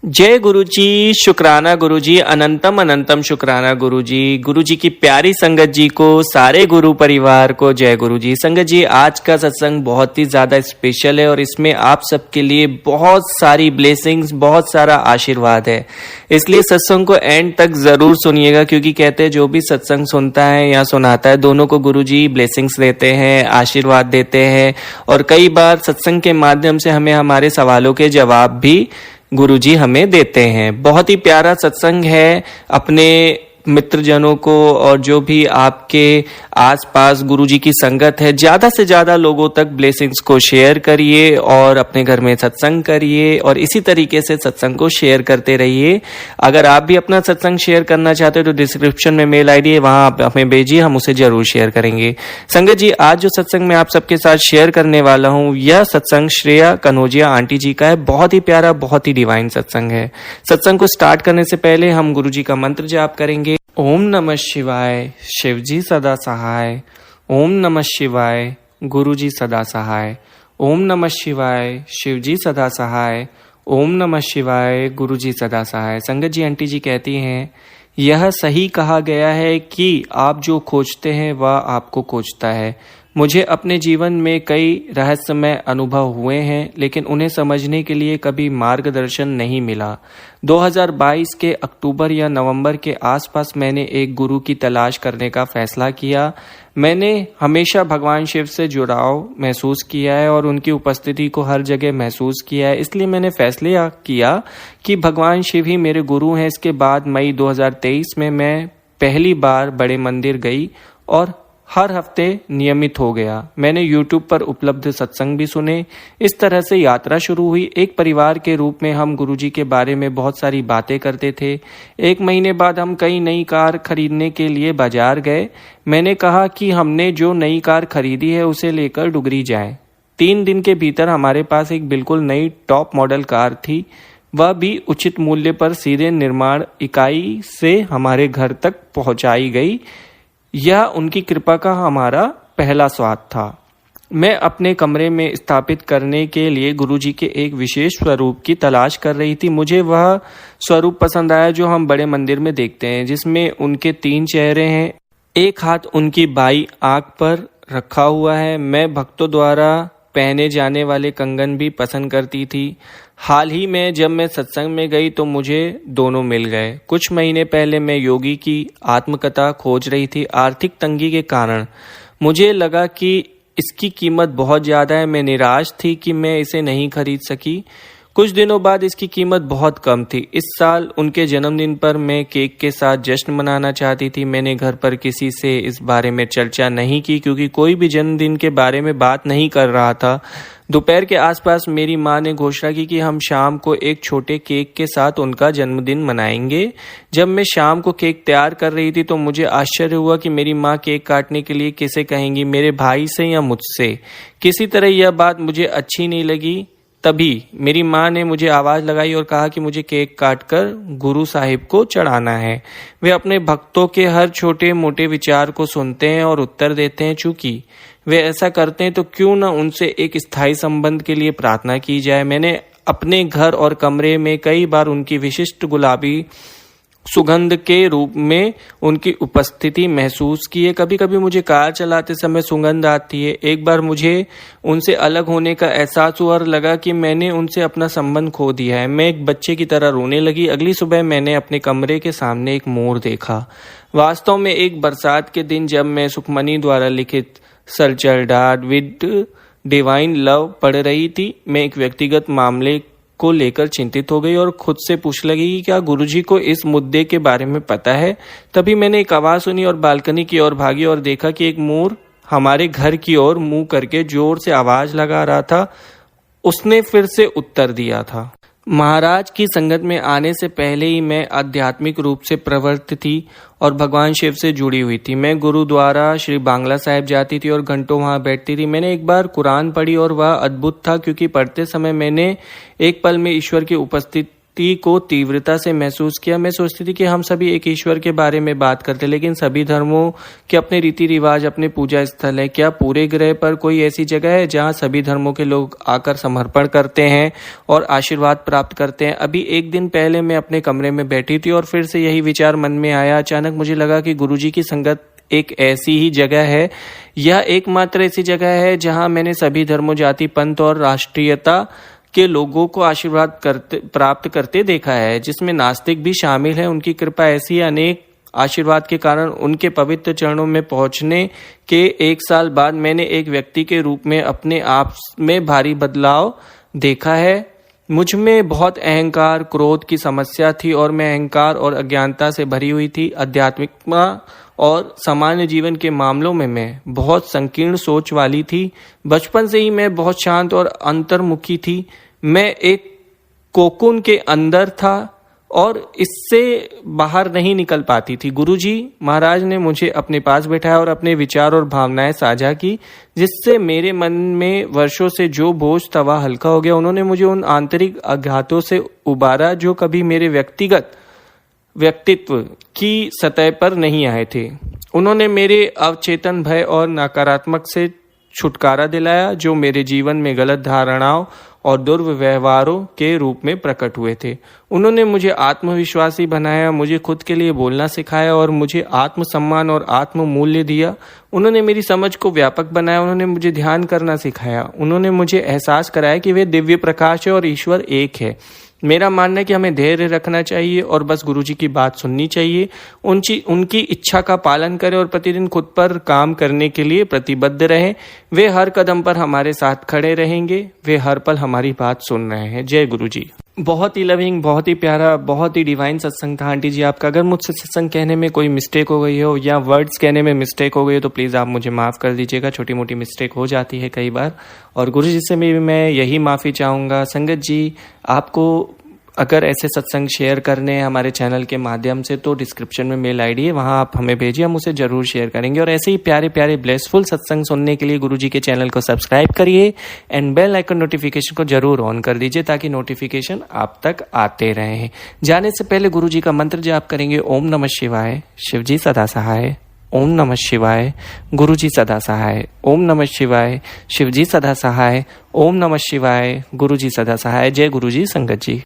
जय गुरु जी, शुक्राना गुरु जी, अनंतम अनंतम शुक्राना गुरु जी की प्यारी संगत जी को, सारे गुरु परिवार को जय गुरु जी। संगत जी, आज का सत्संग बहुत ही ज्यादा स्पेशल है और इसमें आप सबके लिए बहुत सारी ब्लेसिंग्स, बहुत सारा आशीर्वाद है। इसलिए सत्संग को एंड तक जरूर सुनिएगा, क्योंकि कहते हैं जो भी सत्संग सुनता है या सुनाता है, दोनों को गुरु जी ब्लेसिंग्स देते हैं, आशीर्वाद देते हैं और कई बार सत्संग के माध्यम से हमें हमारे सवालों के जवाब भी गुरुजी हमें देते हैं। बहुत ही प्यारा सत्संग है। अपने मित्रजनों को और जो भी आपके आसपास गुरुजी की संगत है, ज्यादा से ज्यादा लोगों तक ब्लेसिंग्स को शेयर करिए और अपने घर में सत्संग करिए और इसी तरीके से सत्संग को शेयर करते रहिए। अगर आप भी अपना सत्संग शेयर करना चाहते हो तो डिस्क्रिप्शन में मेल आईडी है, वहां आप हमें भेजिए, हम उसे जरूर शेयर करेंगे। संगत जी, आज जो सत्संग मैं आप सबके साथ शेयर करने वाला हूं, यह सत्संग श्रेया कनौजिया आंटी जी का है। बहुत ही प्यारा, बहुत ही डिवाइन सत्संग है। सत्संग को स्टार्ट करने से पहले हम गुरुजी का मंत्र जाप करेंगे। ओम नमः शिवाय, शिवजी सदा सहाय। ओम नमः शिवाय, गुरुजी सदा सहाय। ओम नमः शिवाय, शिवजी सदा सहाय। ओम नमः शिवाय, गुरुजी सदा सहाय। संगत जी, आंटी जी कहती हैं, यह सही कहा गया है कि आप जो खोजते हैं वह आपको खोजता है। मुझे अपने जीवन में कई रहस्यमय अनुभव हुए हैं, लेकिन उन्हें समझने के लिए कभी मार्गदर्शन नहीं मिला। 2022 के अक्टूबर या नवंबर के आसपास मैंने एक गुरु की तलाश करने का फैसला किया। मैंने हमेशा भगवान शिव से जुड़ाव महसूस किया है और उनकी उपस्थिति को हर जगह महसूस किया है। इसलिए मैंने फैसला किया कि भगवान शिव ही मेरे गुरु हैं। इसके बाद मई 2023 में मैं पहली बार बड़े मंदिर गई और हर हफ्ते नियमित हो गया। मैंने YouTube पर उपलब्ध सत्संग भी सुने। इस तरह से यात्रा शुरू हुई। एक परिवार के रूप में हम गुरुजी के बारे में बहुत सारी बातें करते थे। एक महीने बाद हम कई नई कार खरीदने के लिए बाजार गए। मैंने कहा कि हमने जो नई कार खरीदी है उसे लेकर डुगरी जाएं। 3 दिन के भीतर हमारे पास एक बिल्कुल नई टॉप मॉडल कार थी, वह भी उचित मूल्य पर सीधे निर्माण इकाई से हमारे घर तक पहुंचाई गई। यह उनकी कृपा का हमारा पहला स्वाद था। मैं अपने कमरे में स्थापित करने के लिए गुरुजी के एक विशेष स्वरूप की तलाश कर रही थी। मुझे वह स्वरूप पसंद आया जो हम बड़े मंदिर में देखते हैं, जिसमें उनके 3 चेहरे हैं। एक हाथ उनकी बाई आंख पर रखा हुआ है। मैं भक्तों द्वारा पहने जाने वाले कंगन भी पसंद करती थी। हाल ही में जब मैं सत्संग में गई तो मुझे दोनों मिल गए। कुछ महीने पहले मैं योगी की आत्मकथा खोज रही थी। आर्थिक तंगी के कारण मुझे लगा कि इसकी कीमत बहुत ज़्यादा है। मैं निराश थी कि मैं इसे नहीं खरीद सकी। कुछ दिनों बाद इसकी कीमत बहुत कम थी। इस साल उनके जन्मदिन पर मैं केक के साथ जश्न मनाना चाहती थी। मैंने घर पर किसी से इस बारे में चर्चा नहीं की, क्योंकि कोई भी जन्मदिन के बारे में बात नहीं कर रहा था। दोपहर के आसपास मेरी माँ ने घोषणा की कि हम शाम को एक छोटे केक के साथ उनका जन्मदिन मनाएंगे। जब मैं शाम को केक तैयार कर रही थी तो मुझे आश्चर्य हुआ कि मेरी माँ केक काटने के लिए किसे कहेंगी, मेरे भाई से या मुझसे। किसी तरह यह बात मुझे अच्छी नहीं लगी। तभी मेरी माँ ने मुझे आवाज़ लगाई और कहा कि मुझे केक काटकर गुरु साहिब को चढ़ाना है। वे अपने भक्तों के हर छोटे मोटे विचार को सुनते हैं और उत्तर देते हैं। चूंकि वे ऐसा करते हैं तो क्यों न उनसे एक स्थायी संबंध के लिए प्रार्थना की जाए। मैंने अपने घर और कमरे में कई बार उनकी विशिष्ट गुलाबी सुगंध के रूप में उनकी उपस्थिति महसूस की है। कभी कभी मुझे कार चलाते समय सुगंध आती है। एक बार मुझे उनसे अलग होने का एहसास हुआ और लगा कि मैंने उनसे अपना संबंध खो दिया है। मैं एक बच्चे की तरह रोने लगी। अगली सुबह मैंने अपने कमरे के सामने एक मोर देखा। वास्तव में एक बरसात के दिन जब मैं सुखमनी द्वारा लिखित सर्चलडार्ड विद डिवाइन लव पढ़ रही थी, मैं एक व्यक्तिगत मामले को लेकर चिंतित हो गई और खुद से पूछ लगी कि क्या गुरुजी को इस मुद्दे के बारे में पता है। तभी मैंने एक आवाज सुनी और बालकनी की ओर भागी और देखा कि एक मोर हमारे घर की ओर मुंह करके जोर से आवाज लगा रहा था। उसने फिर से उत्तर दिया था। महाराज की संगत में आने से पहले ही मैं आध्यात्मिक रूप से प्रवृत्त थी और भगवान शिव से जुड़ी हुई थी। मैं गुरुद्वारा श्री बांग्ला साहिब जाती थी और घंटों वहां बैठती थी। मैंने एक बार कुरान पढ़ी और वह अद्भुत था, क्योंकि पढ़ते समय मैंने एक पल में ईश्वर की उपस्थिति को तीव्रता से महसूस किया। मैं सोचती थी कि हम सभी एक ईश्वर के बारे में बात करते, लेकिन सभी धर्मों के अपने रीति रिवाज, अपने पूजा स्थल है। क्या पूरे ग्रह पर कोई ऐसी जगह है जहां सभी धर्मों के लोग आकर समर्पण करते हैं और आशीर्वाद प्राप्त करते हैं? अभी एक दिन पहले मैं अपने कमरे में बैठी थी और फिर से यही विचार मन में आया। अचानक मुझे लगा कि गुरुजी की संगत एक ऐसी ही जगह है, यह एकमात्र ऐसी जगह है जहां मैंने सभी धर्मों, जाति, पंथ और राष्ट्रीयता के लोगों को आशीर्वाद प्राप्त करते देखा है, जिसमें नास्तिक भी शामिल है। उनकी कृपा ऐसी है, अनेक आशीर्वाद के कारण उनके पवित्र चरणों में पहुंचने के 1 साल बाद मैंने एक व्यक्ति के रूप में अपने आप में भारी बदलाव देखा है। मुझ में बहुत अहंकार, क्रोध की समस्या थी और मैं अहंकार और अज्ञानता से भरी हुई थी। आध्यात्मिकता और सामान्य जीवन के मामलों में मैं बहुत संकीर्ण सोच वाली थी। बचपन से ही मैं बहुत शांत और अंतर्मुखी थी। मैं एक कोकून के अंदर था और इससे बाहर नहीं निकल पाती थी। गुरुजी महाराज ने मुझे अपने पास बैठाया और अपने विचार और भावनाएं साझा की, जिससे मेरे मन में वर्षों से जो बोझ था वह हल्का हो गया। उन्होंने मुझे उन आंतरिक आघातों से उबारा जो कभी मेरे व्यक्तित्व की सतह पर नहीं आए थे। उन्होंने मेरे अवचेतन भय और नकारात्मक से छुटकारा दिलाया, जो मेरे जीवन में गलत धारणाओं और दुर्व्यवहारों के रूप में प्रकट हुए थे। उन्होंने मुझे आत्मविश्वासी बनाया, मुझे खुद के लिए बोलना सिखाया और मुझे आत्मसम्मान और आत्ममूल्य दिया। उन्होंने मेरी समझ को व्यापक बनाया, उन्होंने मुझे ध्यान करना सिखाया। उन्होंने मुझे एहसास कराया कि वे दिव्य प्रकाश है और ईश्वर एक है। मेरा मानना है कि हमें धैर्य रखना चाहिए और बस गुरुजी की बात सुननी चाहिए, उनकी इच्छा का पालन करें और प्रतिदिन खुद पर काम करने के लिए प्रतिबद्ध रहें। वे हर कदम पर हमारे साथ खड़े रहेंगे, वे हर पल हमारी बात सुन रहे हैं। जय गुरुजी। बहुत ही लविंग, बहुत ही प्यारा, बहुत ही डिवाइन सत्संग था आंटी जी आपका। अगर मुझसे सत्संग कहने में कोई मिस्टेक हो गई हो या वर्ड्स कहने में मिस्टेक हो गई हो तो प्लीज़ आप मुझे माफ़ कर दीजिएगा। छोटी मोटी मिस्टेक हो जाती है कई बार, और गुरुजी से भी मैं यही माफ़ी चाहूँगा। संगत जी, आपको अगर ऐसे सत्संग शेयर करने हैं हमारे चैनल के माध्यम से तो डिस्क्रिप्शन में मेल आईडी है, वहाँ आप हमें भेजिए, हम उसे जरूर शेयर करेंगे। और ऐसे ही प्यारे प्यारे ब्लेसफुल सत्संग सुनने के लिए गुरुजी के चैनल को सब्सक्राइब करिए एंड बेल आइकन नोटिफिकेशन को जरूर ऑन कर दीजिए ताकि नोटिफिकेशन आप तक आते रहें। जाने से पहले गुरुजी का मंत्र जाप करेंगे। ओम नमः शिवाय, शिवजी सदा सहाय। ओम नमः शिवाय, गुरुजी सदा सहाय। ओम नमः शिवाय, शिवजी सदा सहाय। ओम नमः शिवाय, गुरुजी सदा सहाय। जय गुरुजी संगत जी।